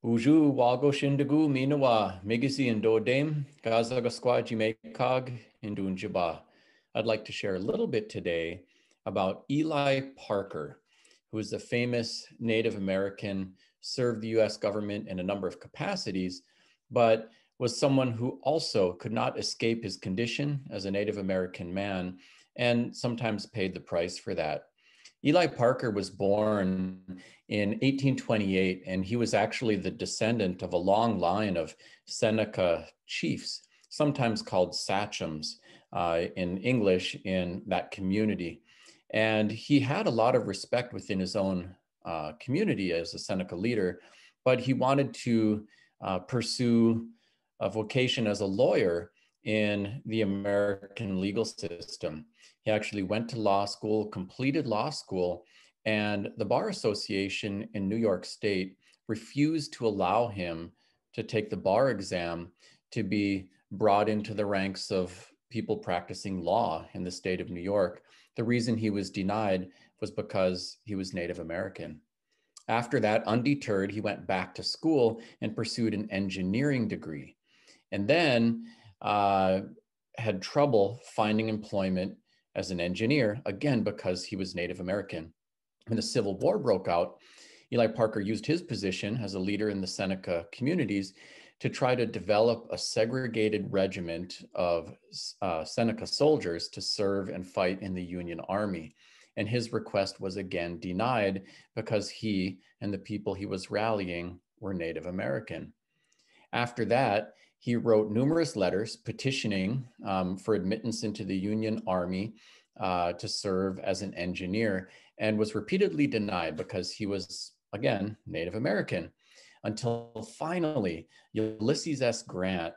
Uju wago shindagu minawa migisi and dodem gazagaskwa jimekag indunjaba. I'd like to share a little bit today about Ely Parker, who is a famous Native American, served the US government in a number of capacities, but was someone who also could not escape his condition as a Native American man and sometimes paid the price for that. Ely Parker was born in 1828, and he was actually the descendant of a long line of Seneca chiefs, sometimes called sachems in English in that community. And he had a lot of respect within his own community as a Seneca leader, but he wanted to pursue a vocation as a lawyer in the American legal system. He actually went to law school, completed law school, and the Bar Association in New York State refused to allow him to take the bar exam to be brought into the ranks of people practicing law in the state of New York. The reason he was denied was because he was Native American. After that, undeterred, he went back to school and pursued an engineering degree, and then had trouble finding employment as an engineer, again, because he was Native American. When the Civil War broke out, Ely Parker used his position as a leader in the Seneca communities to try to develop a segregated regiment of Seneca soldiers to serve and fight in the Union Army. And his request was again denied because he and the people he was rallying were Native American. After that, he wrote numerous letters petitioning for admittance into the Union Army to serve as an engineer, and was repeatedly denied because he was, again, Native American, until finally Ulysses S. Grant,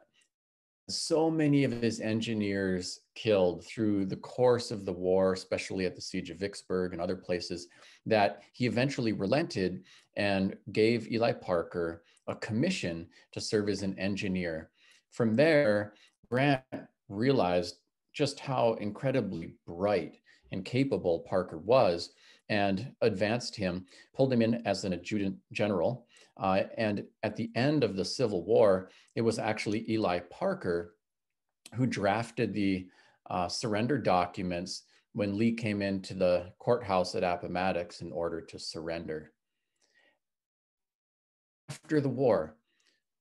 so many of his engineers killed through the course of the war, especially at the Siege of Vicksburg and other places, that he eventually relented and gave Ely Parker a commission to serve as an engineer. From there, Grant realized just how incredibly bright and capable Parker was and advanced him, pulled him in as an adjutant general. And at the end of the Civil War, it was actually Ely Parker who drafted the surrender documents when Lee came into the courthouse at Appomattox in order to surrender. After the war,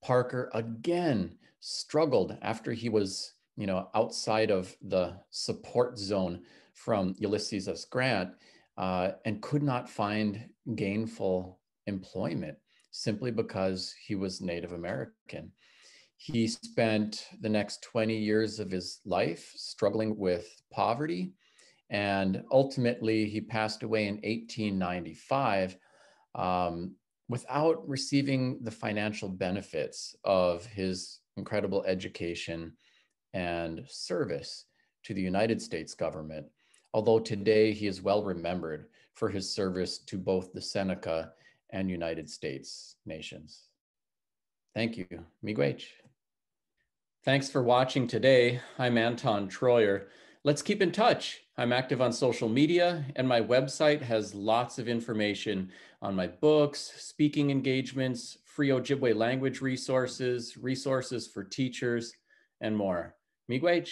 Parker again struggled after he was, outside of the support zone from Ulysses S. Grant and could not find gainful employment simply because he was Native American. He spent the next 20 years of his life struggling with poverty, and ultimately he passed away in 1895 without receiving the financial benefits of his incredible education and service to the United States government, although today he is well remembered for his service to both the Seneca and United States nations. Thank you. Miigwech. Thanks for watching today. I'm Anton Treuer. Let's keep in touch. I'm active on social media, and my website has lots of information on my books, speaking engagements, free Ojibwe language resources, resources for teachers, and more. Miigwech.